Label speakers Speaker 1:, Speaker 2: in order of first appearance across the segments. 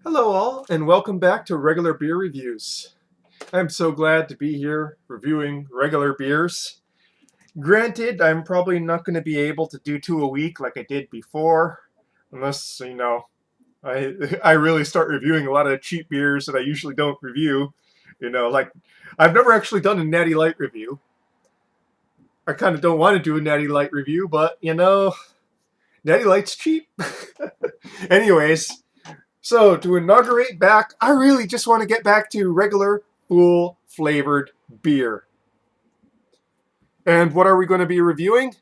Speaker 1: Hello, all, and welcome back to Regular Beer Reviews. I'm so glad to be here reviewing regular beers. Granted, I'm probably not going to be able to do two a week like I did before, unless, I, I really start reviewing a lot of cheap beers that I usually don't review. Like, I've never actually done a Natty Light review. I kind of don't want to do a Natty Light review, but, Natty Light's cheap. Anyways, so, to inaugurate back, I really just want to get back to regular, full flavored beer. And what are we going to be reviewing?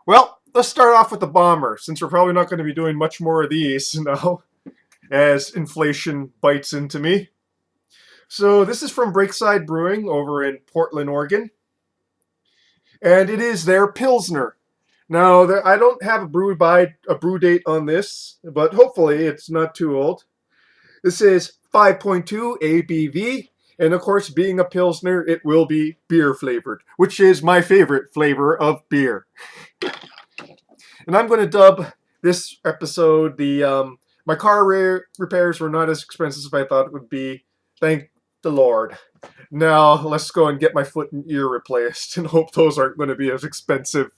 Speaker 1: Well, let's start off with the bomber, since we're probably not going to be doing much more of these now, as inflation bites into me. So, this is from Breakside Brewing over in Portland, Oregon. And it is their Pilsner. Now, I don't have a brew date on this, but hopefully it's not too old. This is 5.2 ABV, and of course, being a Pilsner, it will be beer flavored, which is my favorite flavor of beer. And I'm going to dub this episode my car repairs were not as expensive as I thought it would be. Thank the Lord. Now, let's go and get my foot and ear replaced and hope those aren't going to be as expensive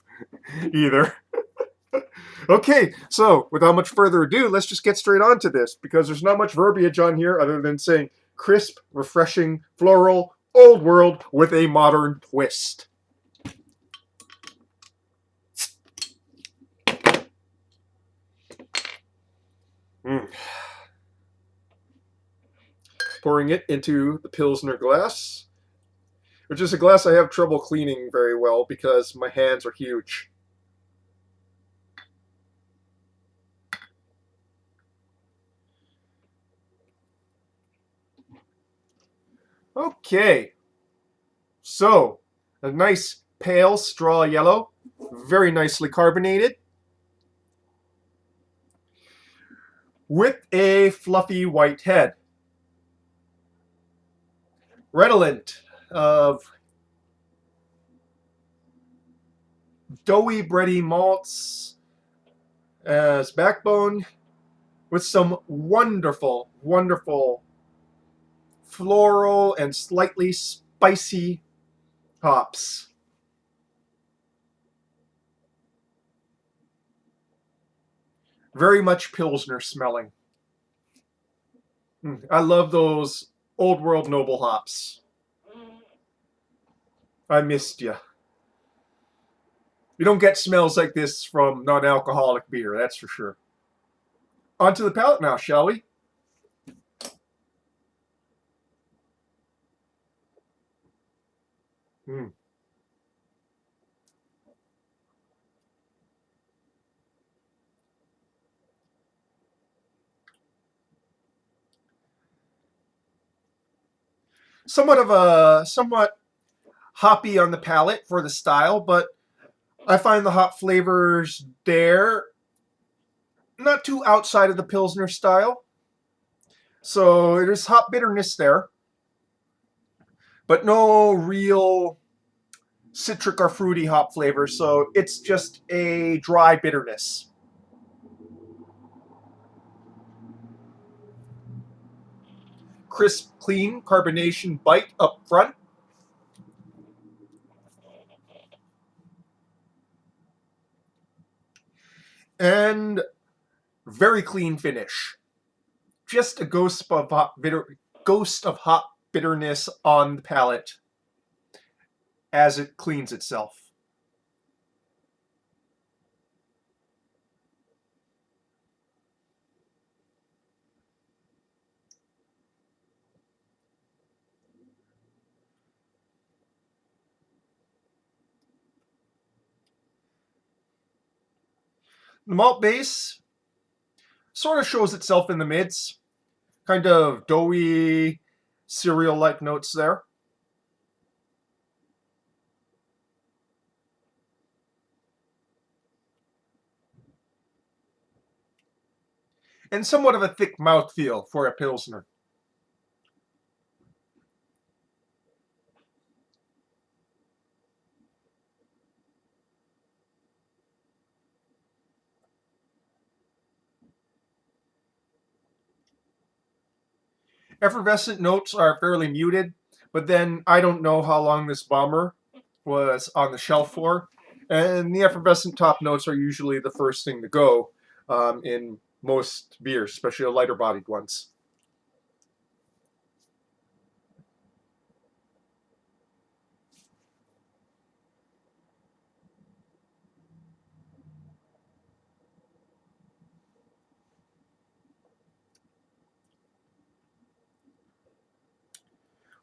Speaker 1: either. Okay, so without much further ado, let's just get straight on to this because there's not much verbiage on here other than saying crisp, refreshing, floral, old world with a modern twist. Mm. Pouring it into the Pilsner glass, which is a glass I have trouble cleaning very well because my hands are huge. Okay, so a nice pale straw yellow, very nicely carbonated, with a fluffy white head. Redolent of doughy, bready malts as backbone, with some wonderful, wonderful floral and slightly spicy hops. Very much Pilsner smelling. I love those old world noble hops. I missed you. You don't get smells like this from non-alcoholic beer, that's for sure. Onto the palate now, shall we? Mm. Somewhat hoppy on the palate for the style, but I find the hop flavors there not too outside of the Pilsner style. So there's hop bitterness there, but no real citric or fruity hop flavor. So it's just a dry bitterness. Crisp, clean carbonation bite up front. And very clean finish. Just a ghost of hop bitterness on the palate as it cleans itself. The malt base sort of shows itself in the mids, kind of doughy, cereal-like notes there. And somewhat of a thick mouthfeel for a Pilsner. Effervescent notes are fairly muted, but then I don't know how long this bomber was on the shelf for, and the effervescent top notes are usually the first thing to go in most beers, especially the lighter bodied ones.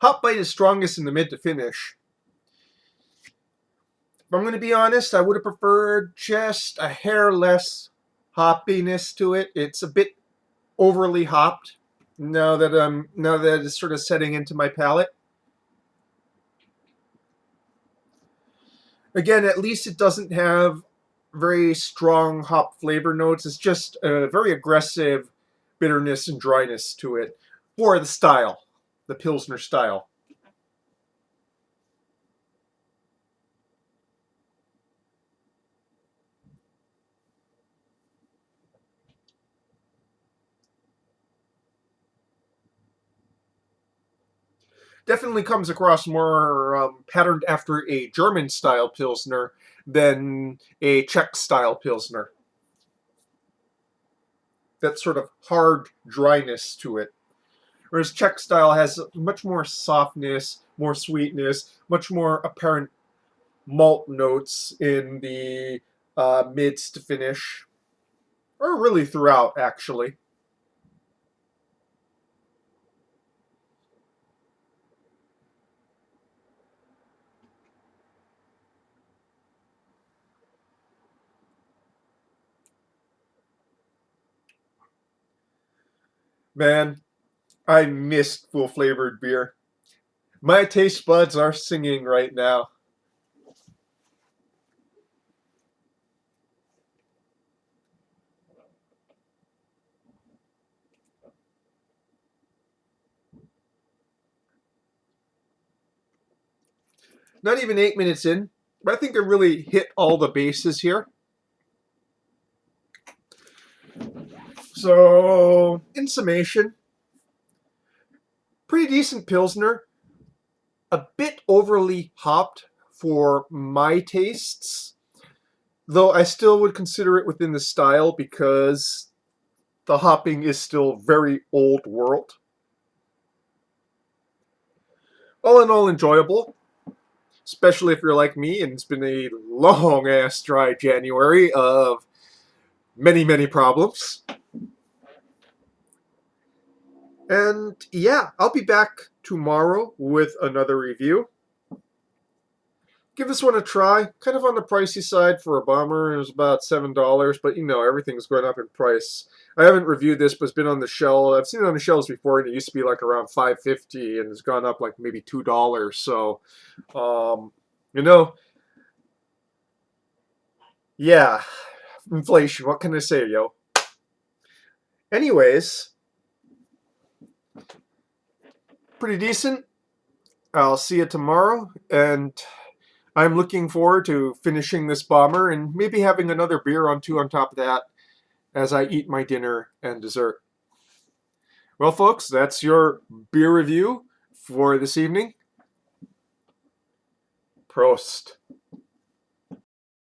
Speaker 1: Hop bite is strongest in the mid to finish. If I'm going to be honest, I would have preferred just a hair less hoppiness to it. It's a bit overly hopped now that it's sort of setting into my palate. Again, at least it doesn't have very strong hop flavor notes. It's just a very aggressive bitterness and dryness to it for the style, the Pilsner style. Definitely comes across more patterned after a German style Pilsner than a Czech style Pilsner. That sort of hard dryness to it. Whereas Czech style has much more softness, more sweetness, much more apparent malt notes in the mids to finish, or really throughout, actually. Man, I missed full flavored beer. My taste buds are singing right now. Not even 8 minutes in, but I think I really hit all the bases here. So, in summation, pretty decent Pilsner. A bit overly hopped for my tastes, though I still would consider it within the style because the hopping is still very old world. All in all, enjoyable, especially if you're like me and it's been a long ass dry January of many, many problems. And yeah, I'll be back tomorrow with another review. Give this one a try. Kind of on the pricey side for a bomber. It was about $7, but you know, everything's going up in price. I haven't reviewed this, but it's been on the shelf. I've seen it on the shelves before, and it used to be like around $5.50, and it's gone up like maybe $2. So, you know, yeah, inflation. What can I say, yo? Anyways, pretty decent. I'll see you tomorrow, and I'm looking forward to finishing this bomber and maybe having another beer or two on top of that as I eat my dinner and dessert. Well, folks, that's your beer review for this evening. Prost.